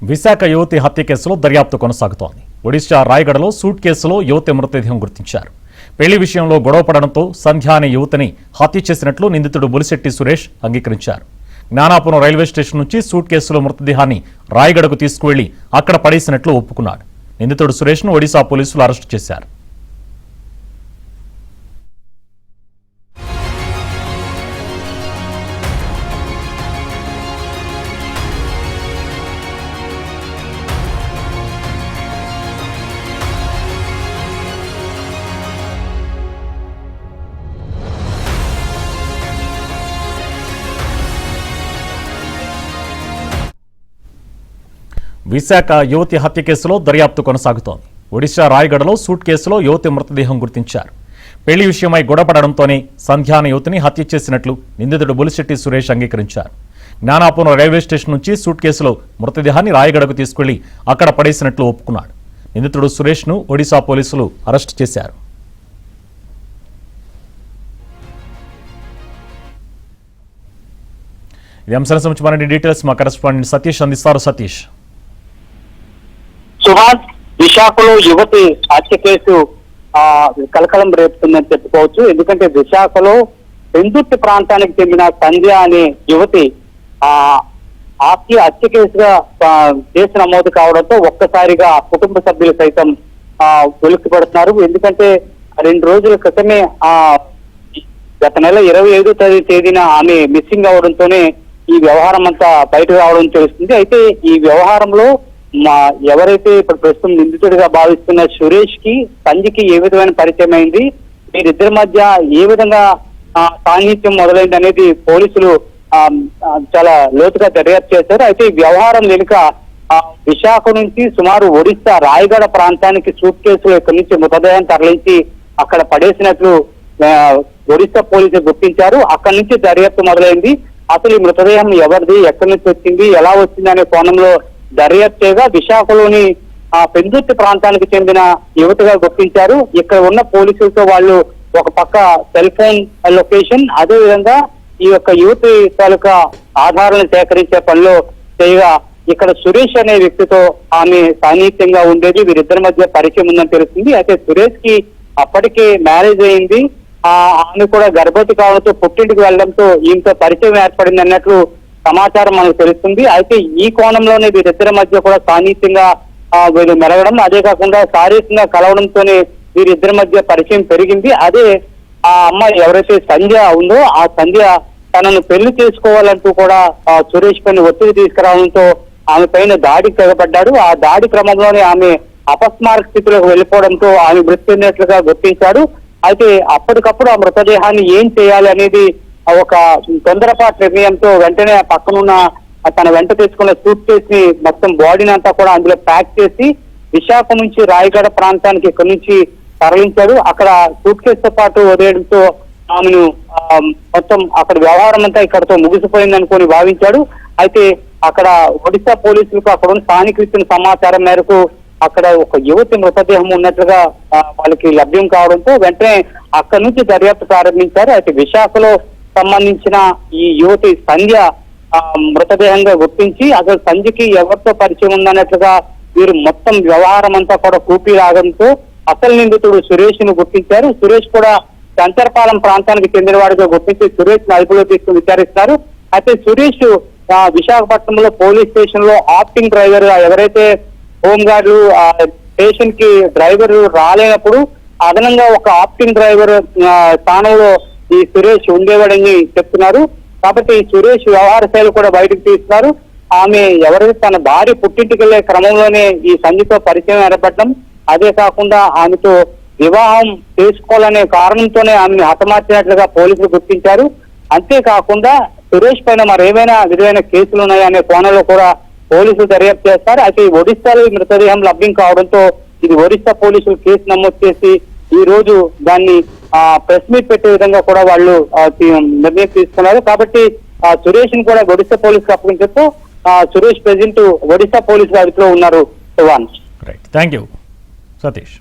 విశాఖ యువతి హత్య కేసులో దర్యాప్తు కొనసాగుతోంది. ఒడిశా రాయగడలో సూట్ కేసులో యువతి మృతదేహం గుర్తించారు. పెళ్లి విషయంలో గొడవపడడంతో సంధ్య అనే యువతిని హత్య చేసినట్లు నిందితుడు బొలిశెట్టి సురేష్ అంగీకరించారు. జ్ఞానాపురం రైల్వే స్టేషన్ నుంచి సూట్ కేసులో మృతదేహాన్ని రాయగడకు తీసుకువెళ్లి అక్కడ పడేసినట్లు ఒప్పుకున్నాడు. నిందితుడు సురేష్ను ఒడిశా పోలీసులు అరెస్టు చేశారు. విశాఖ యువతి హత్య కేసులో దర్యాప్తు కొనసాగుతోంది. ఒడిశా రాయగడలో సూట్ కేసులో యువతి మృతదేహం గుర్తించారు. పెళ్లి విషయమై గొడవపడడంతోనే సంధ్య అనే యువతిని హత్య చేసినట్లు నిందితుడు బొలిశెట్టి సురేష్ అంగీకరించారు. జ్ఞానాపురం రైల్వే స్టేషన్ నుంచి సూట్ కేసులో మృతదేహాన్ని రాయగడకు తీసుకెళ్లి అక్కడ పడేసినట్లు ఒప్పుకున్నాడు. నిందితుడు సురేష్ను ఒడిశా పోలీసులు అరెస్టు చేశారు. ఈ అంశానికి సంబంధించిన డీటెయిల్స్ మా కరెస్పాండెంట్ సతీష్ అందిస్తారు. సతీష్, సుహాస్, విశాఖలో యువతి హత్య కేసు కలకలం రేపుతుందని చెప్పుకోవచ్చు. ఎందుకంటే విశాఖలో పెందుర్తి ప్రాంతానికి చెందిన సంధ్య అనే యువతి హత్య కేసుగా కేసు నమోదు కావడంతో ఒక్కసారిగా కుటుంబ సభ్యులు సైతం వెలికి పడుతున్నారు. ఎందుకంటే 2 రోజుల క్రితమే గత నెల 25వ తేదీన ఆమె మిస్సింగ్ అవడంతోనే ఈ వ్యవహారం అంతా బయటకు రావడం తెలుస్తుంది. అయితే ఈ వ్యవహారంలో ఎవరైతే ఇప్పుడు ప్రస్తుతం నిందితుడిగా భావిస్తున్న సురేష్ కి సంధ్యకి ఏ విధమైన పరిచయం అయింది, వీరిద్దరి మధ్య ఏ విధంగా సాన్నిధ్యం మొదలైంది అనేది పోలీసులు చాలా లోతుగా దర్యాప్తు చేశారు. అయితే ఈ వ్యవహారం వెనుక విశాఖ నుంచి సుమారు ఒడిశా రాయగడ ప్రాంతానికి సూట్ కేసులు ఇక్కడి నుంచి మృతదేహం తరలించి అక్కడ పడేసినట్లు ఒడిశా పోలీసులు గుర్తించారు. అక్కడి నుంచి దర్యాప్తు మొదలైంది. అసలు ఈ మృతదేహం ఎవరిది, ఎక్కడి నుంచి వచ్చింది, ఎలా వచ్చింది అనే కోణంలో దర్యాప్తుగా విశాఖలోని పెందుర్తి ప్రాంతానికి చెందిన యువతగా గుర్తించారు. ఇక్కడ ఉన్న పోలీసులతో వాళ్ళు ఒక పక్క సెల్ ఫోన్ లొకేషన్, అదే విధంగా ఈ యొక్క యువతి తాలూకా ఆధారాలను సేకరించే పనిలో చేయగా ఇక్కడ సురేష్ అనే వ్యక్తితో ఆమె సాన్నిహిత్యంగా ఉండేది. వీరిద్దరి మధ్య పరిచయం ఉందని తెలుస్తుంది. అయితే సురేష్ కి అప్పటికే మ్యారేజ్ అయింది. ఆమె కూడా గర్భవతి కావడంతో పుట్టింటికి వెళ్లడంతో ఈమెతో పరిచయం ఏర్పడింది అన్నట్లు సమాచారం మనకు తెలుస్తుంది. అయితే ఈ కోణంలోనే వీరిద్దరి మధ్య కూడా సాన్నిహిత్యంగా వీళ్ళు మెరగడం, అదే కాకుండా శారీరకంగా కలవడంతోనే వీరిద్దరి మధ్య పరిచయం పెరిగింది. అదే ఆ అమ్మాయి ఎవరైతే సంధ్య ఉందో ఆ సంధ్య తనను పెళ్లి చేసుకోవాలంటూ కూడా సురేష్ పైన ఒత్తిడి తీసుకురావడంతో ఆమె పైన దాడికి తెగబడ్డాడు. ఆ దాడి క్రమంలోనే ఆమె అపస్మారక స్థితిలోకి వెళ్లిపోవడంతో ఆమె మృతి చెందినట్లుగా గుర్తించాడు. అయితే అప్పటికప్పుడు ఆ మృతదేహాన్ని ఏం చేయాలి అనేది ఒక తొందరపాటు నిర్ణయంతో వెంటనే పక్కనున్న తన వెంట తెచ్చుకున్న సూట్ కేసు ని మొత్తం బాడీని అంతా కూడా అందులో ప్యాక్ చేసి విశాఖ నుంచి రాయగడ ప్రాంతానికి ఇక్కడి నుంచి తరలించాడు. అక్కడ సూట్ కేసు తో పాటు వదిలేయడంతో ఆమెను మొత్తం అక్కడ వ్యవహారం అంతా ఇక్కడతో ముగిసిపోయింది అనుకుని భావించాడు. అయితే అక్కడ ఒడిశా పోలీసులకు అక్కడ ఉన్న స్థానికులు ఇచ్చిన సమాచారం మేరకు అక్కడ ఒక యువతి మృతదేహం ఉన్నట్లుగా వాళ్ళకి లభ్యం కావడంతో వెంటనే అక్కడి నుంచి దర్యాప్తు ప్రారంభించారు. అయితే విశాఖలో సంబంధించిన ఈ యువతి సంధ్య మృతదేహంగా గుర్తించి అసలు సంధ్యకి ఎవరితో పరిచయం ఉందన్నట్లుగా వీరు మొత్తం వ్యవహారం అంతా కూడా కూపీ రావడంతో అసలు నిందితుడు సురేష్ ను గుర్తించారు. సురేష్ కూడా శంకరపాలెం ప్రాంతానికి చెందినవాడిగా గుర్తించి సురేష్ ను అదుపులో తీసుకుని విచారిస్తున్నారు. అయితే సురేష్ విశాఖపట్నంలో పోలీస్ స్టేషన్ లో ఆప్టింగ్ డ్రైవర్ ఎవరైతే హోంగార్డులు స్టేషన్ కి డ్రైవర్ రాలేనప్పుడు అదనంగా ఒక ఆప్టింగ్ డ్రైవర్ స్థానంలో ఈ సురేష్ ఉండేవాడని చెప్తున్నారు. కాబట్టి సురేష్ వ్యవహార శైలి కూడా బయటకు తీస్తున్నారు. ఆమె ఎవరైతే తన భార్య పుట్టింటికి వెళ్లే క్రమంలోనే ఈ సంధ్యతో పరిచయం ఏర్పడడం, అదే కాకుండా ఆమెతో వివాహం చేసుకోవాలనే కారణంతోనే ఆమెను హతమార్చినట్లుగా పోలీసులు గుర్తించారు. అంతేకాకుండా సురేష్ పైన మరేమైనా విధమైన కేసులు ఉన్నాయనే కోణంలో కూడా పోలీసులు దర్యాప్తు చేస్తారు. అయితే ఒడిశాలో మృతదేహం లభ్యం కావడంతో ఇది ఒడిశా పోలీసులు కేసు నమోదు చేసి ఈ రోజు దాన్ని ప్రెస్ మీట్ పెట్టే విధంగా కూడా వాళ్ళు నిర్ణయం తీసుకున్నారు. కాబట్టి సురేష్ ని కూడా ఒడిశా పోలీసులు అప్పగించడంతో సురేష్ ప్రెజెంట్ ఒడిశా పోలీసుల అదుపులో ఉన్నారు. Thank you Satish.